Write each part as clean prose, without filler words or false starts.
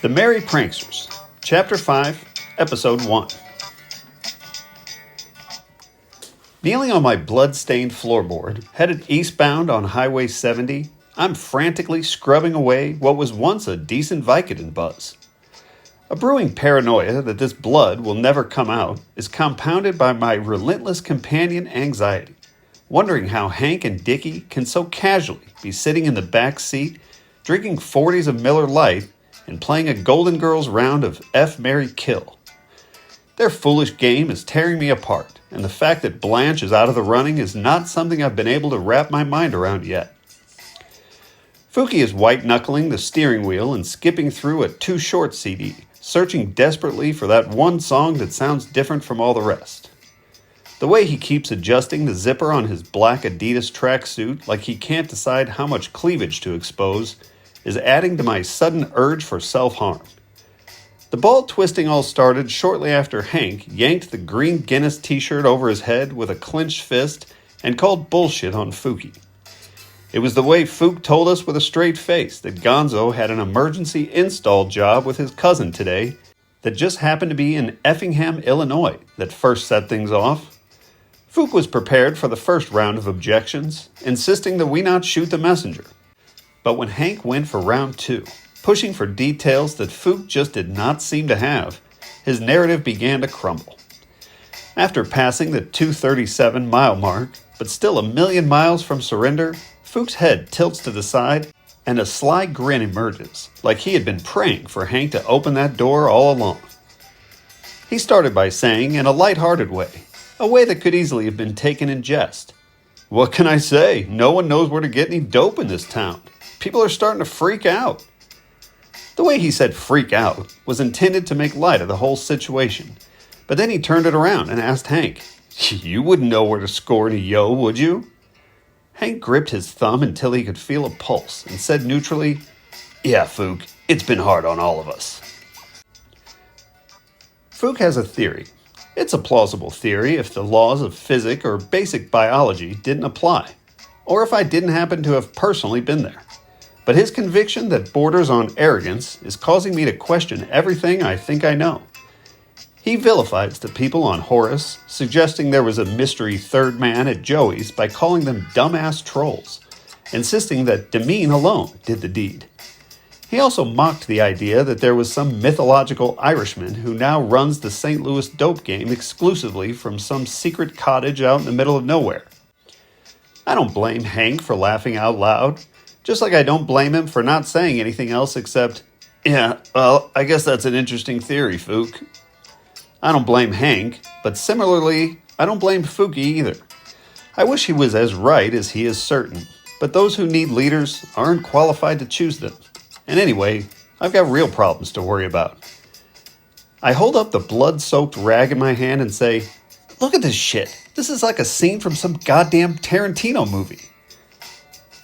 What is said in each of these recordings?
The Merry Pranksters, Chapter 5, Episode 1. Kneeling on my blood-stained floorboard, headed eastbound on Highway 70, I'm frantically scrubbing away what was once a decent Vicodin buzz. A brewing paranoia that this blood will never come out is compounded by my relentless companion anxiety, wondering how Hank and Dickie can so casually be sitting in the back seat, drinking 40s of Miller Lite, and playing a Golden Girls round of F, Marry, Kill. Their foolish game is tearing me apart, and the fact that Blanche is out of the running is not something I've been able to wrap my mind around yet. Fuki is white-knuckling the steering wheel and skipping through a Too Short CD, searching desperately for that one song that sounds different from all the rest. The way he keeps adjusting the zipper on his black Adidas tracksuit like he can't decide how much cleavage to expose is adding to my sudden urge for self-harm. The ball twisting all started shortly after Hank yanked the green Guinness t-shirt over his head with a clenched fist and called bullshit on Fuki. It was the way Fook told us with a straight face that Gonzo had an emergency install job with his cousin today that just happened to be in Effingham, Illinois, that first set things off. Fook was prepared for the first round of objections, insisting that we not shoot the messenger. But when Hank went for round 2, pushing for details that Fook just did not seem to have, his narrative began to crumble. After passing the 237-mile mark, but still a million miles from surrender, Fook's head tilts to the side, and a sly grin emerges, like he had been praying for Hank to open that door all along. He started by saying, in a light-hearted way, a way that could easily have been taken in jest, "What can I say? No one knows where to get any dope in this town. People are starting to freak out." The way he said freak out was intended to make light of the whole situation, but then he turned it around and asked Hank, "You wouldn't know where to score any yo, would you?" Hank gripped his thumb until he could feel a pulse and said neutrally, "Yeah, Fook, it's been hard on all of us." Fook has a theory. It's a plausible theory if the laws of physics or basic biology didn't apply, or if I didn't happen to have personally been there. But his conviction that borders on arrogance is causing me to question everything I think I know. He vilifies the people on Horus, suggesting there was a mystery third man at Joey's by calling them dumbass trolls, insisting that Demeen alone did the deed. He also mocked the idea that there was some mythological Irishman who now runs the St. Louis dope game exclusively from some secret cottage out in the middle of nowhere. I don't blame Hank for laughing out loud, just like I don't blame him for not saying anything else except, "Yeah, well, I guess that's an interesting theory, Fook." I don't blame Hank, but similarly, I don't blame Fookie either. I wish he was as right as he is certain, but those who need leaders aren't qualified to choose them. And anyway, I've got real problems to worry about. I hold up the blood-soaked rag in my hand and say, "Look at this shit. This is like a scene from some goddamn Tarantino movie."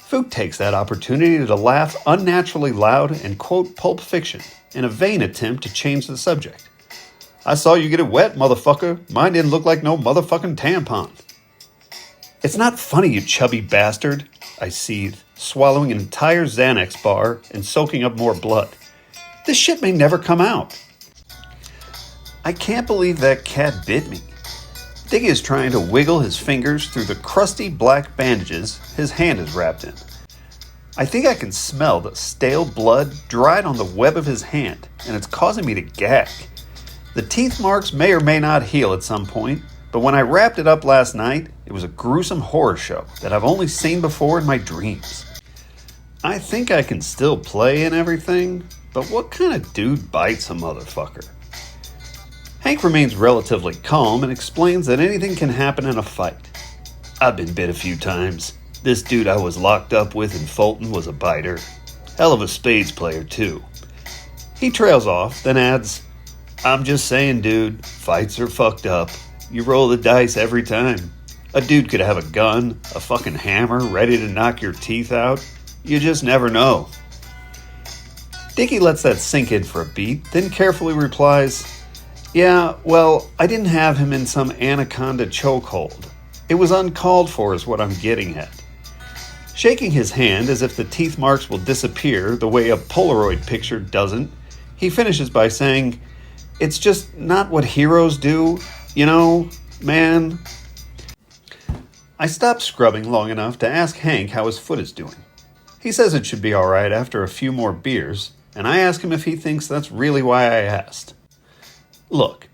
Fook takes that opportunity to laugh unnaturally loud and quote Pulp Fiction in a vain attempt to change the subject. "I saw you get it wet, motherfucker. Mine didn't look like no motherfucking tampon." "It's not funny, you chubby bastard," I seethe, swallowing an entire Xanax bar and soaking up more blood. "This shit may never come out." I can't believe that cat bit me. Diggy is trying to wiggle his fingers through the crusty black bandages his hand is wrapped in. I think I can smell the stale blood dried on the web of his hand, and it's causing me to gag. The teeth marks may or may not heal at some point, but when I wrapped it up last night, it was a gruesome horror show that I've only seen before in my dreams. I think I can still play and everything, but what kind of dude bites a motherfucker? Hank remains relatively calm and explains that anything can happen in a fight. "I've been bit a few times. This dude I was locked up with in Fulton was a biter. Hell of a spades player, too." He trails off, then adds, "I'm just saying, dude, fights are fucked up. You roll the dice every time. A dude could have a gun, a fucking hammer, ready to knock your teeth out. You just never know." Dickie lets that sink in for a beat, then carefully replies, "Yeah, well, I didn't have him in some anaconda chokehold. It was uncalled for is what I'm getting at." Shaking his hand as if the teeth marks will disappear the way a Polaroid picture doesn't, He finishes by saying, "It's just not what heroes do, you know, man." I stop scrubbing long enough to ask Hank how his foot is doing. He says it should be alright after a few more beers, and I ask him if he thinks that's really why I asked. Look,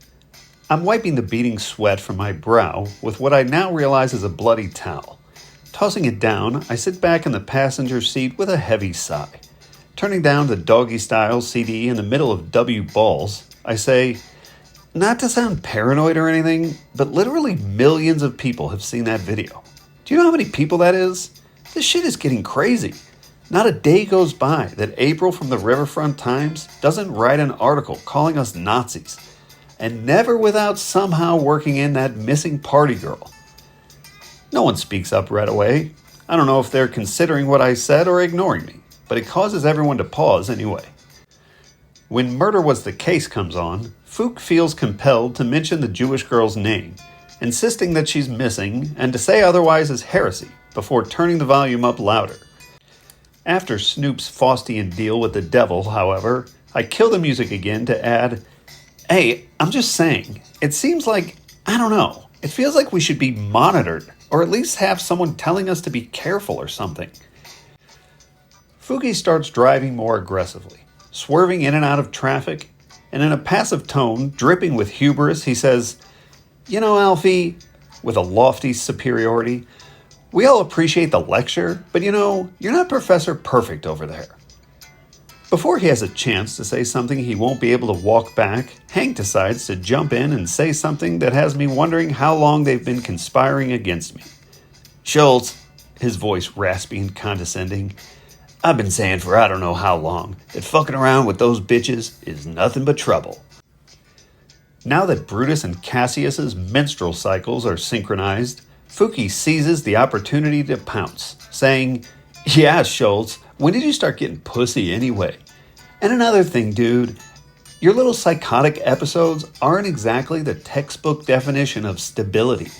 I'm wiping the beading sweat from my brow with what I now realize is a bloody towel. Tossing it down, I sit back in the passenger seat with a heavy sigh. Turning down the doggy-style CD in the middle of W Balls, I say, not to sound paranoid or anything, but literally millions of people have seen that video. Do you know how many people that is? This shit is getting crazy. Not a day goes by that April from the Riverfront Times doesn't write an article calling us Nazis, and never without somehow working in that missing party girl. No one speaks up right away. I don't know if they're considering what I said or ignoring me, but it causes everyone to pause anyway. When Murder Was the Case comes on, Fook feels compelled to mention the Jewish girl's name, insisting that she's missing, and to say otherwise is heresy, before turning the volume up louder. After Snoop's Faustian deal with the devil, however, I kill the music again to add, "Hey, I'm just saying, it seems like, I don't know, it feels like we should be monitored, or at least have someone telling us to be careful or something." Fuki starts driving more aggressively, swerving in and out of traffic, and in a passive tone, dripping with hubris, he says, "You know, Alfie," with a lofty superiority, "we all appreciate the lecture, but you know, you're not Professor Perfect over there." Before he has a chance to say something he won't be able to walk back, Hank decides to jump in and say something that has me wondering how long they've been conspiring against me. "Schultz," his voice raspy and condescending, "I've been saying for I don't know how long that fucking around with those bitches is nothing but trouble." Now that Brutus and Cassius's menstrual cycles are synchronized, Fuki seizes the opportunity to pounce, saying, "Yeah, Schultz, when did you start getting pussy anyway? And another thing, dude, your little psychotic episodes aren't exactly the textbook definition of stability."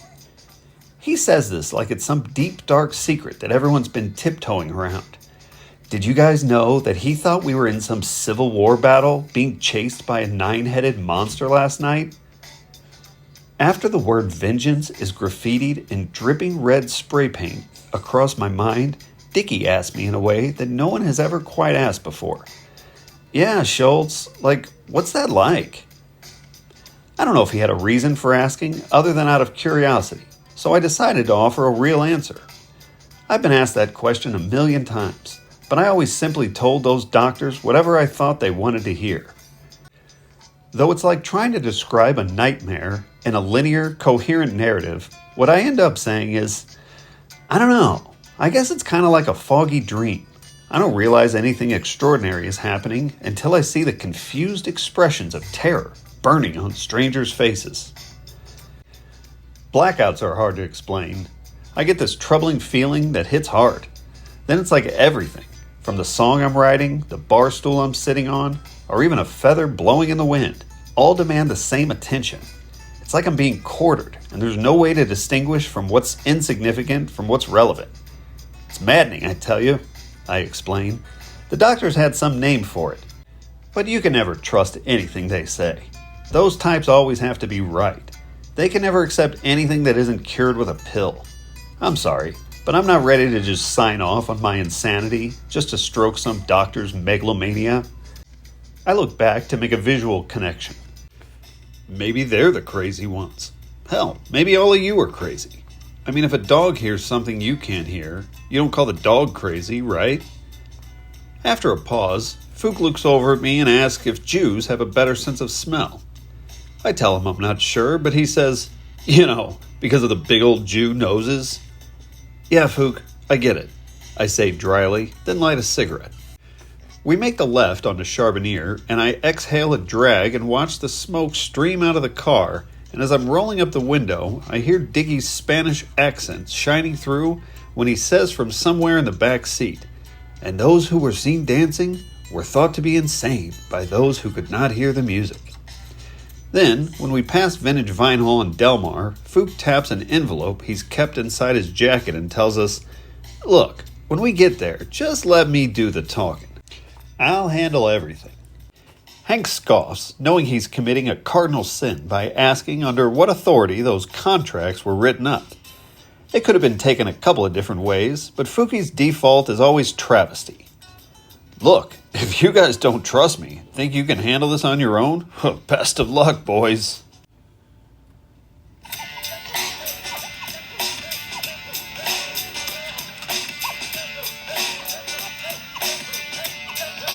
He says this like it's some deep, dark secret that everyone's been tiptoeing around. Did you guys know that he thought we were in some Civil War battle being chased by a 9-headed monster last night? After the word vengeance is graffitied in dripping red spray paint across my mind, Dickie asked me in a way that no one has ever quite asked before. "Yeah, Schultz, like, what's that like?" I don't know if he had a reason for asking other than out of curiosity, so I decided to offer a real answer. I've been asked that question a million times, but I always simply told those doctors whatever I thought they wanted to hear. Though it's like trying to describe a nightmare in a linear, coherent narrative, what I end up saying is, I don't know, I guess it's kind of like a foggy dream. I don't realize anything extraordinary is happening until I see the confused expressions of terror burning on strangers' faces. Blackouts are hard to explain. I get this troubling feeling that hits hard. Then it's like everything, from the song I'm writing, the bar stool I'm sitting on, or even a feather blowing in the wind, all demand the same attention. It's like I'm being quartered, and there's no way to distinguish from what's insignificant from what's relevant. It's maddening, I tell you, I explain. The doctors had some name for it. But you can never trust anything they say. Those types always have to be right. They can never accept anything that isn't cured with a pill. I'm sorry, but I'm not ready to just sign off on my insanity just to stroke some doctor's megalomania. I look back to make a visual connection. Maybe they're the crazy ones. Hell, maybe all of you are crazy. I mean, if a dog hears something you can't hear, you don't call the dog crazy, right? After a pause, Fook looks over at me and asks if Jews have a better sense of smell. I tell him I'm not sure, but he says, you know, because of the big old Jew noses. Yeah, Fook, I get it, I say dryly, then light a cigarette. We make the left onto Charbonnier, and I exhale a drag and watch the smoke stream out of the car, and as I'm rolling up the window, I hear Dickie's Spanish accent shining through when he says from somewhere in the back seat, "And those who were seen dancing were thought to be insane by those who could not hear the music." Then, when we pass Vintage Vine Hall in Delmar, Fook taps an envelope he's kept inside his jacket and tells us, "Look, when we get there, just let me do the talking. I'll handle everything." Hank scoffs, knowing he's committing a cardinal sin by asking under what authority those contracts were written up. It could have been taken a couple of different ways, but Fuki's default is always travesty. Look, if you guys don't trust me, think you can handle this on your own? Best of luck, boys.